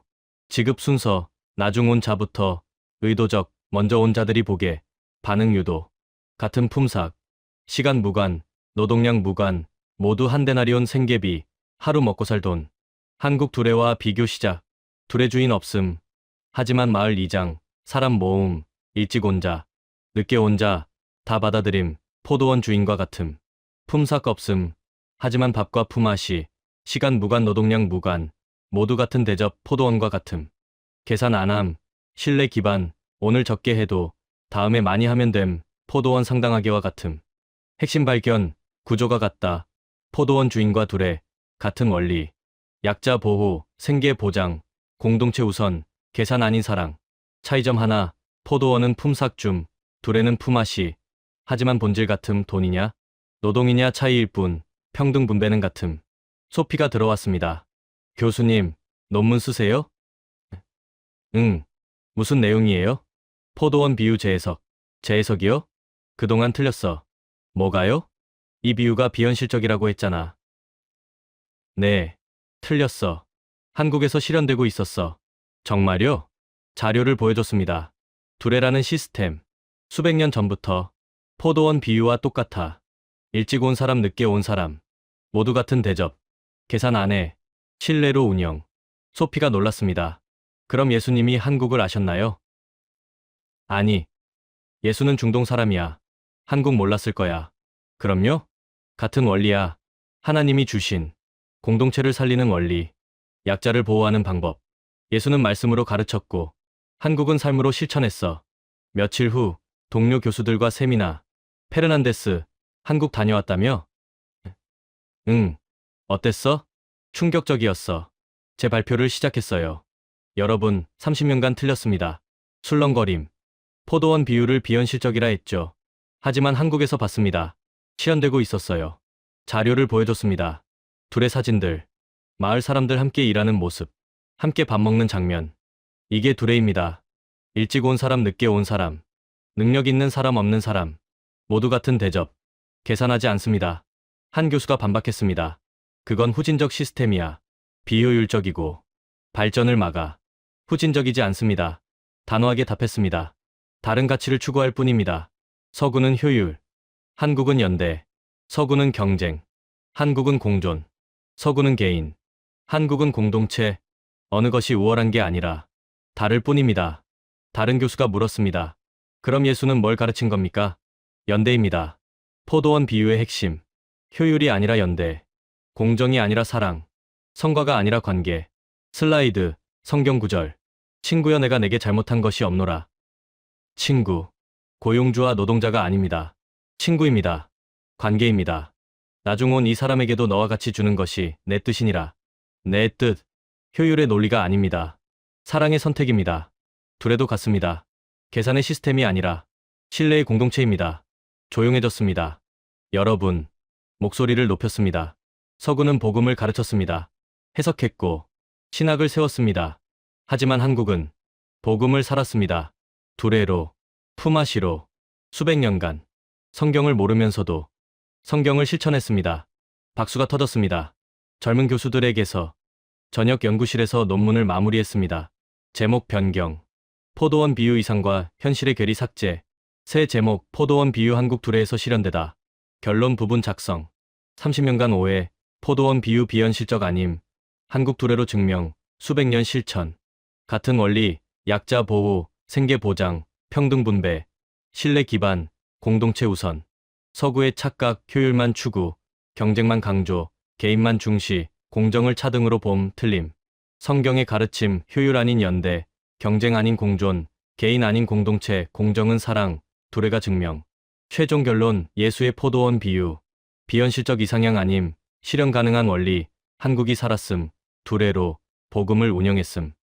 Speaker 1: 지급 순서. 나중 온 자부터. 의도적. 먼저 온 자들이 보게. 반응 유도. 같은 품삯. 시간 무관. 노동량 무관. 모두 한 데나리온 생계비. 하루 먹고 살 돈. 한국 두레와 비교 시작. 두레 주인 없음. 하지만 마을 이장. 사람 모음. 일찍 온 자. 늦게 온 자. 다 받아들임. 포도원 주인과 같음. 품삯 없음. 하지만 밥과 품앗이. 시간 무관 노동량 무관. 모두 같은 대접 포도원과 같음. 계산 안함. 신뢰 기반. 오늘 적게 해도 다음에 많이 하면 됨. 포도원 상당하게와 같음. 핵심 발견. 구조가 같다. 포도원 주인과 두레. 같은 원리. 약자 보호. 생계 보장. 공동체 우선. 계산 아닌 사랑. 차이점 하나. 포도원은 품삯 줌. 두레는 품앗이. 하지만 본질 같음. 돈이냐? 노동이냐 차이일 뿐. 평등 분배는 같음. 소피가 들어왔습니다. 교수님, 논문 쓰세요? 응. 무슨 내용이에요? 포도원 비유 재해석. 재해석이요? 그동안 틀렸어. 뭐가요? 이 비유가 비현실적이라고 했잖아. 네. 틀렸어. 한국에서 실현되고 있었어. 정말요? 자료를 보여줬습니다. 두레라는 시스템. 수백 년 전부터 포도원 비유와 똑같아. 일찍 온 사람 늦게 온 사람. 모두 같은 대접. 계산 안 해. 신뢰로 운영. 소피가 놀랐습니다. 그럼 예수님이 한국을 아셨나요? 아니. 예수는 중동 사람이야. 한국 몰랐을 거야. 그럼요? 같은 원리야. 하나님이 주신 공동체를 살리는 원리. 약자를 보호하는 방법. 예수는 말씀으로 가르쳤고 한국은 삶으로 실천했어. 며칠 후 동료 교수들과 세미나. 페르난데스, 한국 다녀왔다며? 응. 어땠어? 충격적이었어. 제 발표를 시작했어요. 여러분, 30년간 틀렸습니다. 술렁거림. 포도원 비유를 비현실적이라 했죠. 하지만 한국에서 봤습니다. 실현되고 있었어요. 자료를 보여줬습니다. 둘의 사진들. 마을 사람들 함께 일하는 모습. 함께 밥 먹는 장면. 이게 두레입니다. 일찍 온 사람, 늦게 온 사람. 능력 있는 사람, 없는 사람. 모두 같은 대접. 계산하지 않습니다. 한 교수가 반박했습니다. 그건 후진적 시스템이야. 비효율적이고 발전을 막아. 후진적이지 않습니다. 단호하게 답했습니다. 다른 가치를 추구할 뿐입니다. 서구는 효율. 한국은 연대. 서구는 경쟁. 한국은 공존. 서구는 개인. 한국은 공동체. 어느 것이 우월한 게 아니라 다를 뿐입니다. 다른 교수가 물었습니다. 그럼 예수는 뭘 가르친 겁니까? 연대입니다. 포도원 비유의 핵심. 효율이 아니라 연대. 공정이 아니라 사랑. 성과가 아니라 관계. 슬라이드. 성경 구절. 친구여 내가 내게 잘못한 것이 없노라. 친구. 고용주와 노동자가 아닙니다. 친구입니다. 관계입니다. 나중 온 이 사람에게도 너와 같이 주는 것이 내 뜻이니라. 내 뜻. 효율의 논리가 아닙니다. 사랑의 선택입니다. 두레도 같습니다. 계산의 시스템이 아니라 신뢰의 공동체입니다. 조용해졌습니다. 여러분. 목소리를 높였습니다. 서구는 복음을 가르쳤습니다. 해석했고 신학을 세웠습니다. 하지만 한국은 복음을 살았습니다. 두레로, 품앗이로, 수백 년간 성경을 모르면서도 성경을 실천했습니다. 박수가 터졌습니다. 젊은 교수들에게서 저녁 연구실에서 논문을 마무리했습니다. 제목 변경. 포도원 비유 이상과 현실의 괴리 삭제. 새 제목 포도원 비유 한국 두레에서 실현되다. 결론 부분 작성. 30년간 오해, 포도원 비유 비현실적 아님, 한국 두레로 증명, 수백 년 실천. 같은 원리, 약자 보호, 생계 보장, 평등 분배, 신뢰 기반, 공동체 우선. 서구의 착각, 효율만 추구, 경쟁만 강조, 개인만 중시, 공정을 차등으로 봄, 틀림. 성경의 가르침, 효율 아닌 연대, 경쟁 아닌 공존, 개인 아닌 공동체, 공정은 사랑, 두레가 증명. 최종 결론, 예수의 포도원 비유. 비현실적 이상향 아님, 실현 가능한 원리, 한국이 살았음, 두레로, 복음을 운영했음.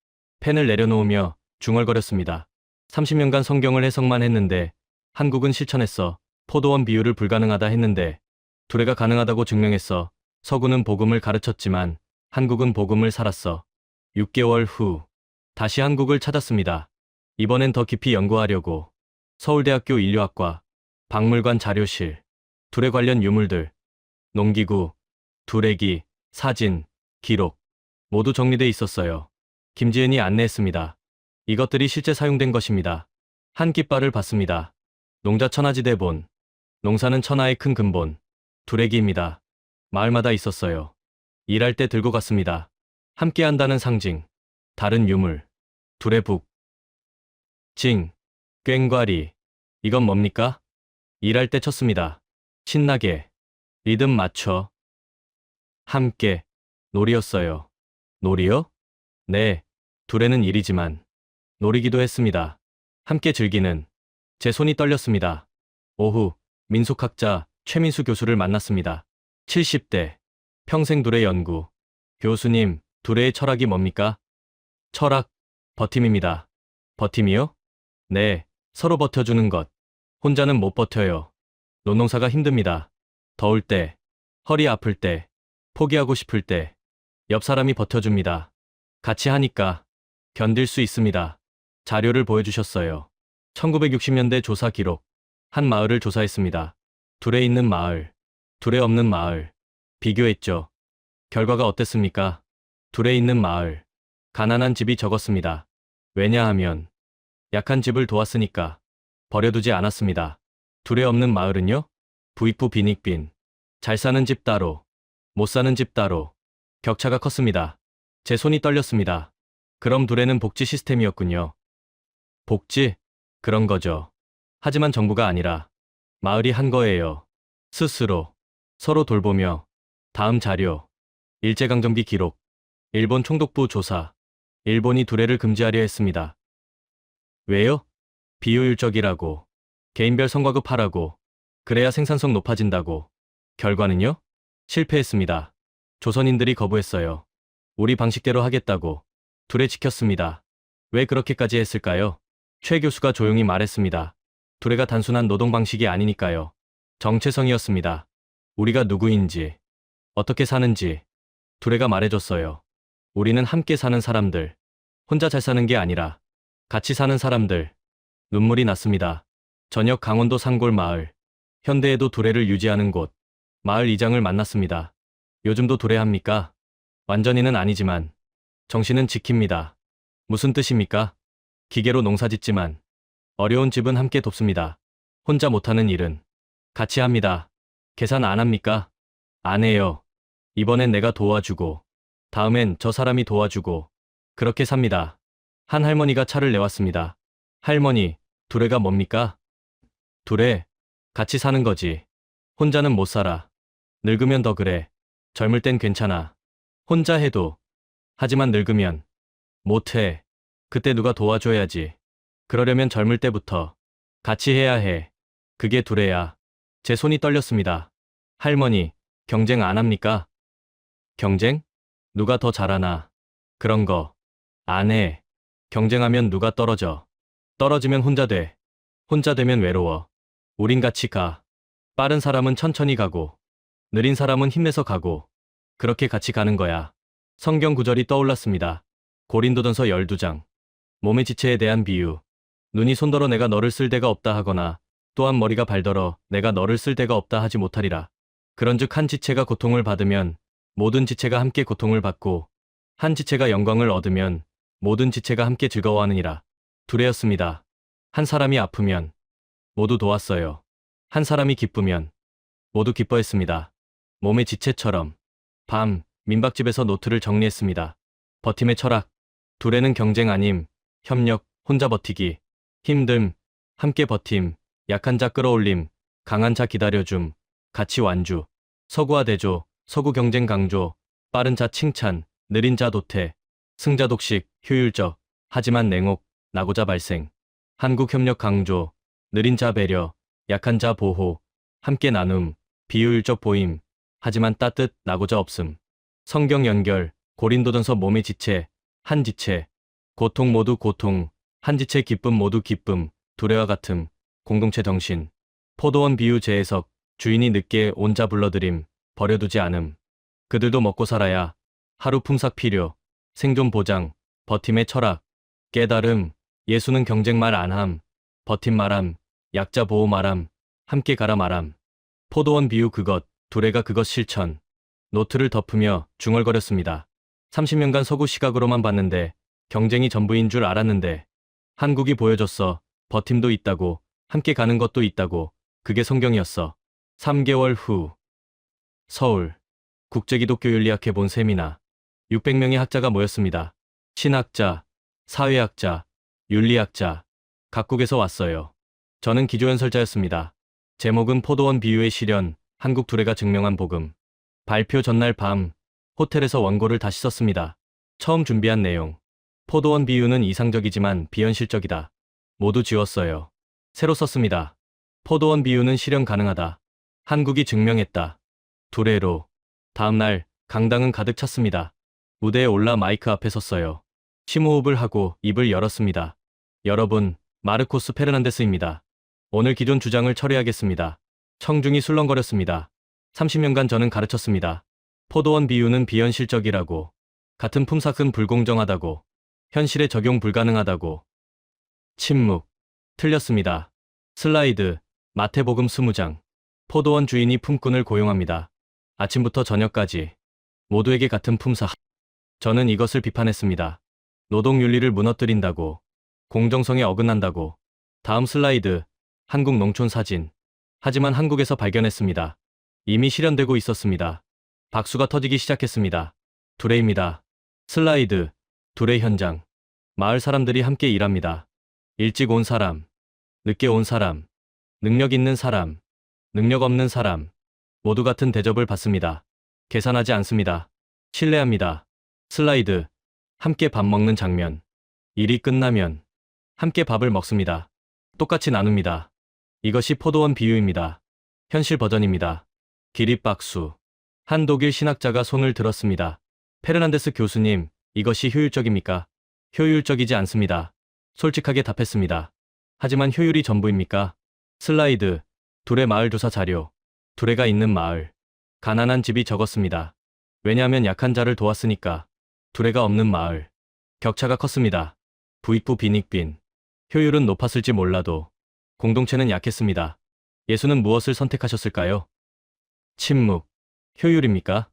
Speaker 1: 펜을 내려놓으며 중얼거렸습니다. 30년간 성경을 해석만 했는데, 한국은 실천했어. 포도원 비유를 불가능하다 했는데, 두레가 가능하다고 증명했어. 서구는 복음을 가르쳤지만, 한국은 복음을 살았어. 6개월 후, 다시 한국을 찾았습니다. 이번엔 더 깊이 연구하려고. 서울대학교 인류학과, 박물관 자료실, 두레 관련 유물들, 농기구, 두레기, 사진, 기록, 모두 정리돼 있었어요. 김지은이 안내했습니다. 이것들이 실제 사용된 것입니다. 한 깃발을 받습니다. 농자 천하지 대본, 농사는 천하의 큰 근본, 두레기입니다. 마을마다 있었어요. 일할 때 들고 갔습니다. 함께 한다는 상징, 다른 유물, 두레북, 징, 꽹과리, 이건 뭡니까? 일할 때 쳤습니다. 신나게, 리듬 맞춰, 함께, 놀이였어요. 놀이요? 네, 두레는 일이지만, 놀이기도 했습니다. 함께 즐기는, 제 손이 떨렸습니다. 오후, 민속학자 최민수 교수를 만났습니다. 70대, 평생 두레 연구. 교수님, 두레의 철학이 뭡니까? 철학, 버팀입니다. 버팀이요? 네, 서로 버텨주는 것. 혼자는 못 버텨요. 논농사가 힘듭니다. 더울 때, 허리 아플 때, 포기하고 싶을 때, 옆 사람이 버텨줍니다. 같이 하니까 견딜 수 있습니다. 자료를 보여주셨어요. 1960년대 조사 기록. 한 마을을 조사했습니다. 두레 있는 마을, 두레 없는 마을. 비교했죠. 결과가 어땠습니까? 두레 있는 마을. 가난한 집이 적었습니다. 왜냐하면 약한 집을 도왔으니까. 버려두지 않았습니다. 두레 없는 마을은요? 부익부 빈익빈. 잘 사는 집 따로, 못 사는 집 따로. 격차가 컸습니다. 제 손이 떨렸습니다. 그럼 두레는 복지 시스템이었군요. 복지? 그런 거죠. 하지만 정부가 아니라 마을이 한 거예요. 스스로, 서로 돌보며. 다음 자료. 일제강점기 기록. 일본 총독부 조사. 일본이 두레를 금지하려 했습니다. 왜요? 비효율적이라고. 개인별 성과급 하라고. 그래야 생산성 높아진다고. 결과는요? 실패했습니다. 조선인들이 거부했어요. 우리 방식대로 하겠다고. 두레 지켰습니다. 왜 그렇게까지 했을까요? 최 교수가 조용히 말했습니다. 두레가 단순한 노동 방식이 아니니까요. 정체성이었습니다. 우리가 누구인지, 어떻게 사는지. 두레가 말해줬어요. 우리는 함께 사는 사람들. 혼자 잘 사는 게 아니라 같이 사는 사람들. 눈물이 났습니다. 저녁 강원도 산골 마을. 현대에도 두레를 유지하는 곳. 마을 이장을 만났습니다. 요즘도 두레합니까? 완전히는 아니지만 정신은 지킵니다. 무슨 뜻입니까? 기계로 농사짓지만 어려운 집은 함께 돕습니다. 혼자 못하는 일은 같이 합니다. 계산 안 합니까? 안 해요. 이번엔 내가 도와주고 다음엔 저 사람이 도와주고 그렇게 삽니다. 한 할머니가 차를 내왔습니다. 할머니, 두레가 뭡니까? 두레, 같이 사는 거지. 혼자는 못 살아. 늙으면 더 그래. 젊을 땐 괜찮아. 혼자 해도. 하지만 늙으면 못해. 그때 누가 도와줘야지. 그러려면 젊을 때부터 같이 해야 해. 그게 두레야. 제 손이 떨렸습니다. 할머니, 경쟁 안 합니까? 경쟁? 누가 더 잘하나? 그런 거 안 해. 경쟁하면 누가 떨어져. 떨어지면 혼자 돼. 혼자 되면 외로워. 우린 같이 가. 빠른 사람은 천천히 가고, 느린 사람은 힘내서 가고, 그렇게 같이 가는 거야. 성경 구절이 떠올랐습니다. 고린도전서 12장. 몸의 지체에 대한 비유. 눈이 손더러 내가 너를 쓸 데가 없다 하거나, 또한 머리가 발더러 내가 너를 쓸 데가 없다 하지 못하리라. 그런즉 한 지체가 고통을 받으면 모든 지체가 함께 고통을 받고, 한 지체가 영광을 얻으면 모든 지체가 함께 즐거워하느니라. 두레였습니다. 한 사람이 아프면 모두 도왔어요. 한 사람이 기쁘면 모두 기뻐했습니다. 몸의 지체처럼. 밤, 민박집에서 노트를 정리했습니다. 버팀의 철학. 둘에는 경쟁 아님, 협력, 혼자 버티기. 힘듦, 함께 버팀, 약한 자 끌어올림, 강한 자 기다려줌, 같이 완주. 서구화 대조, 서구 경쟁 강조, 빠른 자 칭찬, 느린 자 도태, 승자 독식, 효율적, 하지만 냉혹, 낙오자 발생. 한국 협력 강조, 느린 자 배려, 약한 자 보호, 함께 나눔, 비효율적 보임, 하지만 따뜻, 낙오자 없음. 성경 연결, 고린도전서 몸의 지체, 한 지체, 고통 모두 고통, 한 지체 기쁨 모두 기쁨, 두레와 같음, 공동체 정신. 포도원 비유 재해석, 주인이 늦게 온 자 불러들임, 버려두지 않음. 그들도 먹고 살아야, 하루 품삯 필요, 생존 보장, 버팀의 철학, 깨달음, 예수는 경쟁 말 안함, 버팀 말함, 약자 보호 말함, 함께 가라 말함. 포도원 비유 그것, 두레가 그것 실천. 노트를 덮으며 중얼거렸습니다. 30년간 서구 시각으로만 봤는데, 경쟁이 전부인 줄 알았는데, 한국이 보여줬어. 버팀도 있다고, 함께 가는 것도 있다고, 그게 성경이었어. 3개월 후, 서울, 국제기독교윤리학회 본 세미나. 600명의 학자가 모였습니다. 신학자, 사회학자, 윤리학자, 각국에서 왔어요. 저는 기조연설자였습니다. 제목은 포도원 비유의 실현, 한국 두레가 증명한 복음. 발표 전날 밤, 호텔에서 원고를 다시 썼습니다. 처음 준비한 내용. 포도원 비유는 이상적이지만 비현실적이다. 모두 지웠어요. 새로 썼습니다. 포도원 비유는 실현 가능하다. 한국이 증명했다. 두레로. 다음날 강당은 가득 찼습니다. 무대에 올라 마이크 앞에 섰어요. 심호흡을 하고 입을 열었습니다. 여러분, 마르코스 페르난데스입니다. 오늘 기존 주장을 철회하겠습니다. 청중이 술렁거렸습니다. 30년간 저는 가르쳤습니다. 포도원 비유는 비현실적이라고. 같은 품삯은 불공정하다고. 현실에 적용 불가능하다고. 침묵. 틀렸습니다. 슬라이드. 마태복음 20장. 포도원 주인이 품꾼을 고용합니다. 아침부터 저녁까지. 모두에게 같은 품삯. 저는 이것을 비판했습니다. 노동윤리를 무너뜨린다고. 공정성에 어긋난다고. 다음 슬라이드. 한국 농촌 사진. 하지만 한국에서 발견했습니다. 이미 실현되고 있었습니다. 박수가 터지기 시작했습니다. 두레입니다. 슬라이드. 두레 현장. 마을 사람들이 함께 일합니다. 일찍 온 사람, 늦게 온 사람, 능력 있는 사람, 능력 없는 사람, 모두 같은 대접을 받습니다. 계산하지 않습니다. 신뢰합니다. 슬라이드. 함께 밥 먹는 장면. 일이 끝나면 함께 밥을 먹습니다. 똑같이 나눕니다. 이것이 포도원 비유입니다. 현실 버전입니다. 기립박수. 한 독일 신학자가 손을 들었습니다. 페르난데스 교수님, 이것이 효율적입니까? 효율적이지 않습니다. 솔직하게 답했습니다. 하지만 효율이 전부입니까? 슬라이드. 두레 마을 조사 자료. 두레가 있는 마을. 가난한 집이 적었습니다. 왜냐하면 약한 자를 도왔으니까. 두레가 없는 마을. 격차가 컸습니다. 부익부 빈익빈. 효율은 높았을지 몰라도 공동체는 약했습니다. 예수는 무엇을 선택하셨을까요? 침묵. 효율입니까?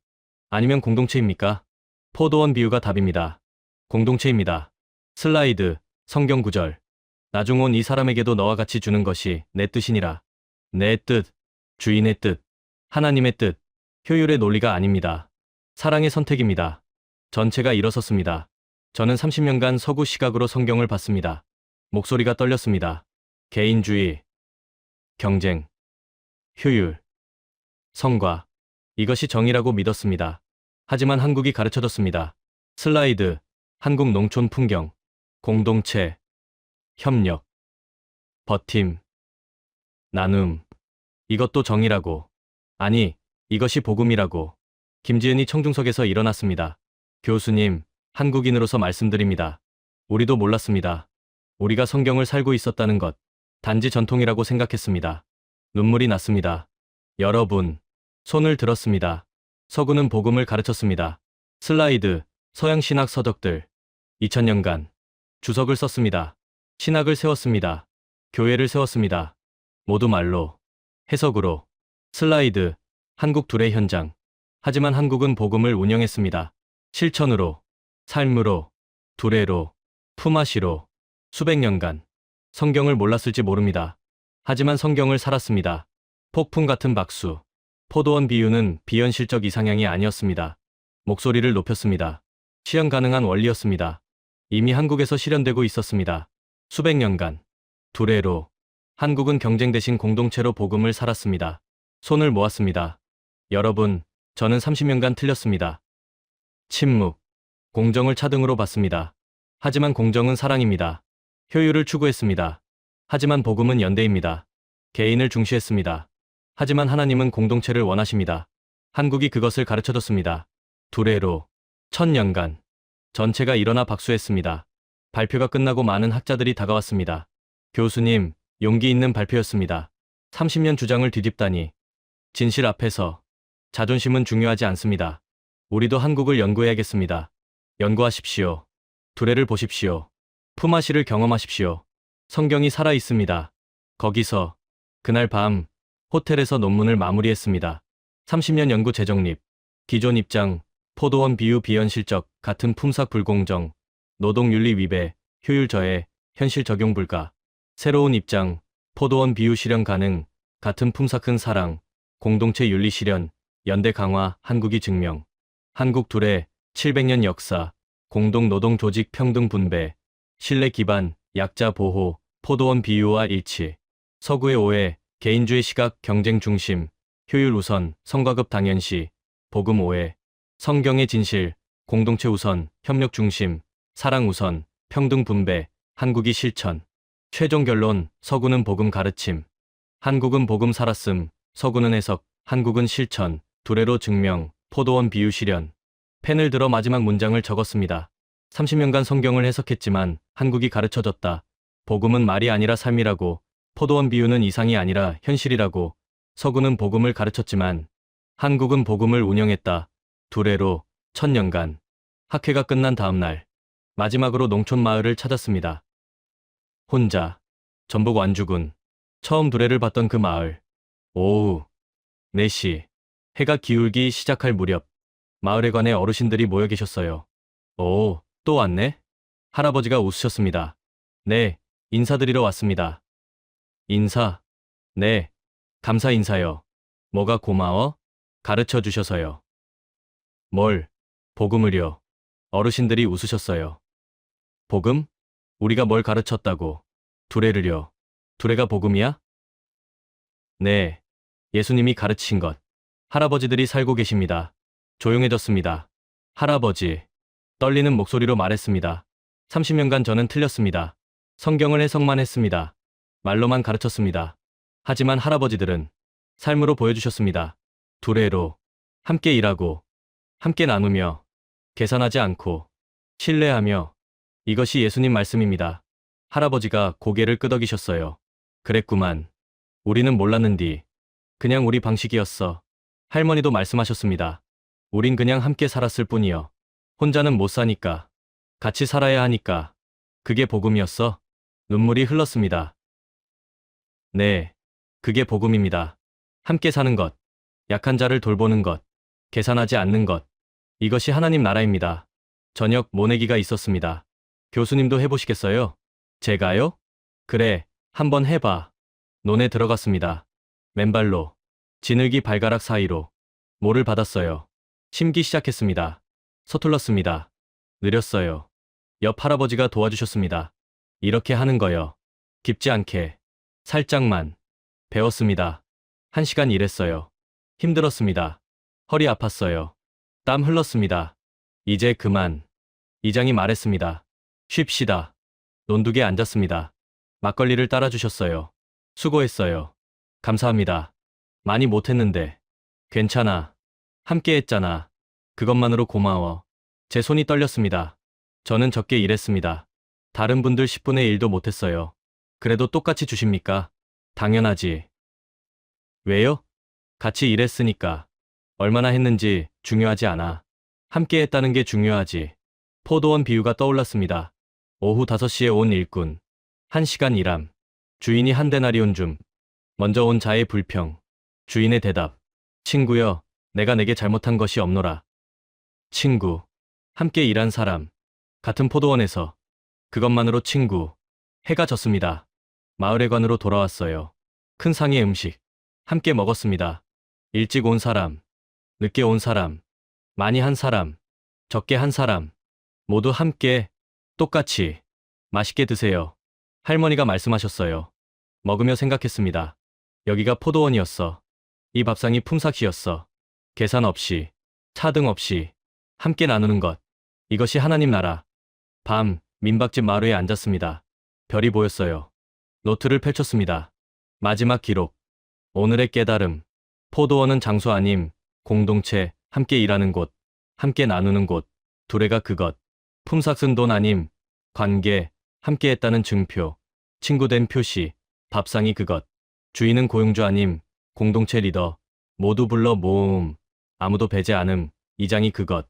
Speaker 1: 아니면 공동체입니까? 포도원 비유가 답입니다. 공동체입니다. 슬라이드. 성경 구절. 나중 온 이 사람에게도 너와 같이 주는 것이 내 뜻이니라. 내 뜻. 주인의 뜻. 하나님의 뜻. 효율의 논리가 아닙니다. 사랑의 선택입니다. 전체가 일어섰습니다. 저는 30년간 서구 시각으로 성경을 봤습니다. 목소리가 떨렸습니다. 개인주의, 경쟁, 효율, 성과. 이것이 정의라고 믿었습니다. 하지만 한국이 가르쳐줬습니다. 슬라이드. 한국 농촌 풍경. 공동체, 협력, 버팀, 나눔. 이것도 정의라고. 아니, 이것이 복음이라고. 김지은이 청중석에서 일어났습니다. 교수님, 한국인으로서 말씀드립니다. 우리도 몰랐습니다. 우리가 성경을 살고 있었다는 것. 단지 전통이라고 생각했습니다. 눈물이 났습니다. 여러분, 손을 들었습니다. 서구는 복음을 가르쳤습니다. 슬라이드. 서양 신학 서적들. 2000년간. 주석을 썼습니다. 신학을 세웠습니다. 교회를 세웠습니다. 모두 말로. 해석으로. 슬라이드. 한국 두레 현장. 하지만 한국은 복음을 운영했습니다. 실천으로. 삶으로. 두레로. 품앗이로. 수백 년간. 성경을 몰랐을지 모릅니다. 하지만 성경을 살았습니다. 폭풍 같은 박수. 포도원 비유는 비현실적 이상향이 아니었습니다. 목소리를 높였습니다. 실현 가능한 원리였습니다. 이미 한국에서 실현되고 있었습니다. 수백 년간. 두레로. 한국은 경쟁 대신 공동체로 복음을 살았습니다. 손을 모았습니다. 여러분, 저는 30년간 틀렸습니다. 침묵. 공정을 차등으로 봤습니다. 하지만 공정은 사랑입니다. 효율을 추구했습니다. 하지만 복음은 연대입니다. 개인을 중시했습니다. 하지만 하나님은 공동체를 원하십니다. 한국이 그것을 가르쳐줬습니다. 두레로. 1000년간. 전체가 일어나 박수했습니다. 발표가 끝나고 많은 학자들이 다가왔습니다. 교수님, 용기 있는 발표였습니다. 30년 주장을 뒤집다니. 진실 앞에서. 자존심은 중요하지 않습니다. 우리도 한국을 연구해야겠습니다. 연구하십시오. 두레를 보십시오. 품앗이를 경험하십시오. 성경이 살아 있습니다. 거기서. 그날 밤, 호텔에서 논문을 마무리했습니다. 30년 연구 재정립. 기존 입장, 포도원 비유 비현실적, 같은 품삯 불공정, 노동윤리 위배, 효율 저해, 현실 적용 불가. 새로운 입장, 포도원 비유 실현 가능, 같은 품삯 큰 사랑, 공동체 윤리 실현, 연대 강화, 한국이 증명. 한국 두레, 700년 역사, 공동 노동 조직 평등 분배, 신뢰 기반, 약자 보호, 포도원 비유와 일치. 서구의 오해, 개인주의 시각, 경쟁 중심, 효율 우선, 성과급 당연시, 복음 오해. 성경의 진실, 공동체 우선, 협력 중심, 사랑 우선, 평등 분배, 한국이 실천. 최종 결론, 서구는 복음 가르침. 한국은 복음 살았음, 서구는 해석, 한국은 실천, 두레로 증명, 포도원 비유 실현. 펜을 들어 마지막 문장을 적었습니다. 30년간 성경을 해석했지만 한국이 가르쳐줬다. 복음은 말이 아니라 삶이라고, 포도원 비유는 이상이 아니라 현실이라고. 서구는 복음을 가르쳤지만 한국은 복음을 운영했다. 두레로. 1000년간. 학회가 끝난 다음 날, 마지막으로 농촌 마을을 찾았습니다. 혼자. 전북 완주군. 처음 두레를 봤던 그 마을. 오후 4시. 해가 기울기 시작할 무렵, 마을에 관해 어르신들이 모여 계셨어요. 오, 또 왔네? 할아버지가 웃으셨습니다. 네, 인사드리러 왔습니다. 인사? 네, 감사 인사요. 뭐가 고마워? 가르쳐 주셔서요. 뭘? 복음을요. 어르신들이 웃으셨어요. 복음? 우리가 뭘 가르쳤다고? 두레를요. 두레가 복음이야? 네, 예수님이 가르치신 것. 할아버지들이 살고 계십니다. 조용해졌습니다. 할아버지. 떨리는 목소리로 말했습니다. 30년간 저는 틀렸습니다. 성경을 해석만 했습니다. 말로만 가르쳤습니다. 하지만 할아버지들은 삶으로 보여주셨습니다. 두레로. 함께 일하고, 함께 나누며, 계산하지 않고, 신뢰하며. 이것이 예수님 말씀입니다. 할아버지가 고개를 끄덕이셨어요. 그랬구만. 우리는 몰랐는디. 그냥 우리 방식이었어. 할머니도 말씀하셨습니다. 우린 그냥 함께 살았을 뿐이요. 혼자는 못 사니까. 같이 살아야 하니까. 그게 복음이었어? 눈물이 흘렀습니다. 네, 그게 복음입니다. 함께 사는 것, 약한 자를 돌보는 것, 계산하지 않는 것. 이것이 하나님 나라입니다. 저녁 모내기가 있었습니다. 교수님도 해보시겠어요? 제가요? 그래, 한번 해봐. 논에 들어갔습니다. 맨발로, 지늘기 발가락 사이로. 모를 받았어요. 심기 시작했습니다. 서툴렀습니다. 느렸어요. 옆 할아버지가 도와주셨습니다. 이렇게 하는 거요. 깊지 않게. 살짝만. 배웠습니다. 1시간 일했어요. 힘들었습니다. 허리 아팠어요. 땀 흘렀습니다. 이제 그만. 이장이 말했습니다. 쉽시다. 논두개에 앉았습니다. 막걸리를 따라주셨어요. 수고했어요. 감사합니다. 많이 못했는데. 괜찮아. 함께 했잖아. 그것만으로 고마워. 제 손이 떨렸습니다. 저는 적게 일했습니다. 다른 분들 10분의 1도 못했어요. 그래도 똑같이 주십니까? 당연하지. 왜요? 같이 일했으니까. 얼마나 했는지 중요하지 않아. 함께 했다는 게 중요하지. 포도원 비유가 떠올랐습니다. 오후 5시에 온 일꾼. 1시간 일함. 주인이 한 데나리온 줌. 먼저 온 자의 불평. 주인의 대답. 친구여, 내가 내게 잘못한 것이 없노라. 친구. 함께 일한 사람. 같은 포도원에서. 그것만으로 친구. 해가 졌습니다. 마을회관으로 돌아왔어요. 큰 상의 음식. 함께 먹었습니다. 일찍 온 사람, 늦게 온 사람, 많이 한 사람, 적게 한 사람, 모두 함께, 똑같이, 맛있게 드세요. 할머니가 말씀하셨어요. 먹으며 생각했습니다. 여기가 포도원이었어. 이 밥상이 품삯이었어. 계산 없이, 차등 없이, 함께 나누는 것. 이것이 하나님 나라. 밤, 민박집 마루에 앉았습니다. 별이 보였어요. 노트를 펼쳤습니다. 마지막 기록. 오늘의 깨달음. 포도원은 장소 아님, 공동체, 함께 일하는 곳, 함께 나누는 곳, 두레가 그것. 품삯은 돈 아님, 관계, 함께 했다는 증표, 친구된 표시, 밥상이 그것. 주인은 고용주 아님, 공동체 리더, 모두 불러 모음, 아무도 배제 않음, 이장이 그것.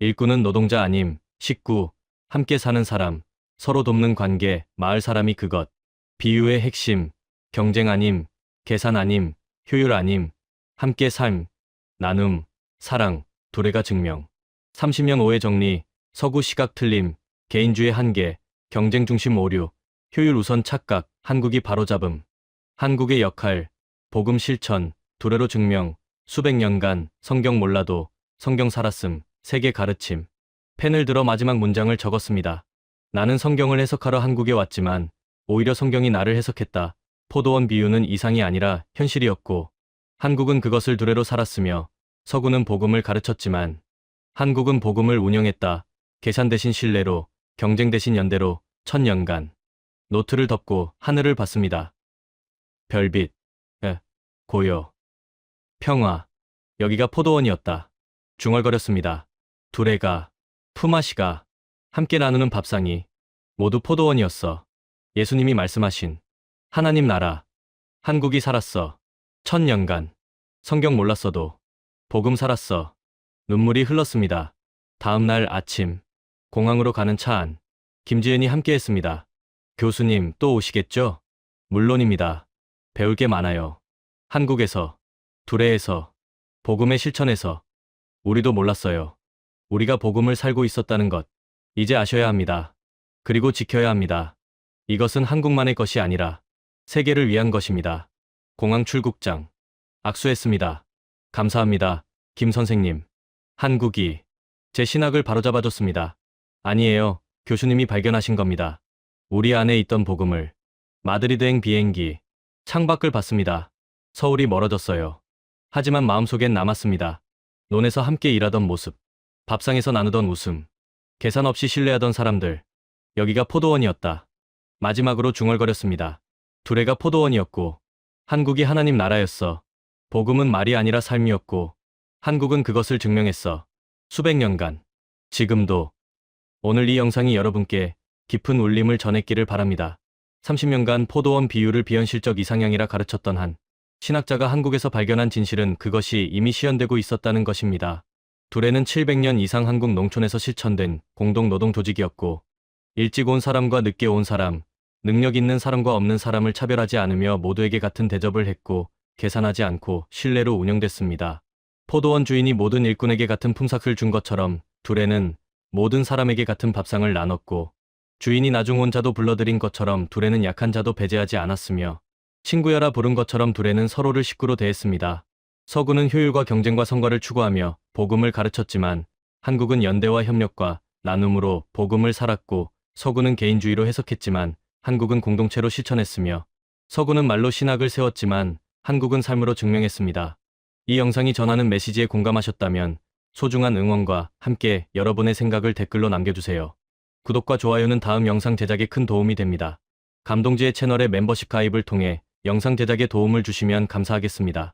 Speaker 1: 일꾼은 노동자 아님, 식구, 함께 사는 사람, 서로 돕는 관계, 마을 사람이 그것. 비유의 핵심, 경쟁 아님, 계산 아님, 효율 아님, 함께 삶, 나눔, 사랑, 두레가 증명. 30년 오해 정리, 서구 시각 틀림, 개인주의 한계, 경쟁 중심 오류, 효율 우선 착각, 한국이 바로잡음. 한국의 역할, 복음 실천, 두레로 증명, 수백 년간 성경 몰라도 성경 살았음, 세계 가르침. 펜을 들어 마지막 문장을 적었습니다. 나는 성경을 해석하러 한국에 왔지만 오히려 성경이 나를 해석했다. 포도원 비유는 이상이 아니라 현실이었고 한국은 그것을 두레로 살았으며 서구는 복음을 가르쳤지만 한국은 복음을 운영했다. 계산 대신 신뢰로, 경쟁 대신 연대로 1000년간. 노트를 덮고 하늘을 봤습니다. 별빛, 고요, 평화. 여기가 포도원이었다. 중얼거렸습니다. 두레가, 품앗이가, 함께 나누는 밥상이 모두 포도원이었어. 예수님이 말씀하신 하나님 나라. 한국이 살았어. 1000년간. 성경 몰랐어도 복음 살았어. 눈물이 흘렀습니다. 다음 날 아침 공항으로 가는 차 안. 김지은이 함께했습니다. 교수님 또 오시겠죠? 물론입니다. 배울 게 많아요. 한국에서, 두레에서, 복음의 실천에서. 우리도 몰랐어요. 우리가 복음을 살고 있었다는 것. 이제 아셔야 합니다. 그리고 지켜야 합니다. 이것은 한국만의 것이 아니라 세계를 위한 것입니다. 공항 출국장. 악수했습니다. 감사합니다. 김 선생님. 한국이 제 신학을 바로잡아줬습니다. 아니에요. 교수님이 발견하신 겁니다. 우리 안에 있던 복음을. 마드리드행 비행기. 창밖을 봤습니다. 서울이 멀어졌어요. 하지만 마음속엔 남았습니다. 논에서 함께 일하던 모습. 밥상에서 나누던 웃음. 계산 없이 신뢰하던 사람들. 여기가 포도원이었다. 마지막으로 중얼거렸습니다. 두레가 포도원이었고 한국이 하나님 나라였어. 복음은 말이 아니라 삶이었고 한국은 그것을 증명했어. 수백 년간. 지금도. 오늘 이 영상이 여러분께 깊은 울림을 전했기를 바랍니다. 30년간 포도원 비유를 비현실적 이상향이라 가르쳤던 한 신학자가 한국에서 발견한 진실은 그것이 이미 시현되고 있었다는 것입니다. 두레는 700년 이상 한국 농촌에서 실천된 공동노동 조직이었고 일찍 온 사람과 늦게 온 사람, 능력 있는 사람과 없는 사람을 차별하지 않으며 모두에게 같은 대접을 했고 계산하지 않고 신뢰로 운영됐습니다. 포도원 주인이 모든 일꾼에게 같은 품삯을 준 것처럼 두레는 모든 사람에게 같은 밥상을 나눴고 주인이 나중 온 자도 불러들인 것처럼 두레는 약한 자도 배제하지 않았으며 친구여라 부른 것처럼 두레는 서로를 식구로 대했습니다. 서구는 효율과 경쟁과 성과를 추구하며 복음을 가르쳤지만 한국은 연대와 협력과 나눔으로 복음을 살았고 서구는 개인주의로 해석했지만 한국은 공동체로 실천했으며 서구는 말로 신학을 세웠지만 한국은 삶으로 증명했습니다. 이 영상이 전하는 메시지에 공감하셨다면 소중한 응원과 함께 여러분의 생각을 댓글로 남겨주세요. 구독과 좋아요는 다음 영상 제작에 큰 도움이 됩니다. 감동지의 채널의 멤버십 가입을 통해 영상 제작에 도움을 주시면 감사하겠습니다.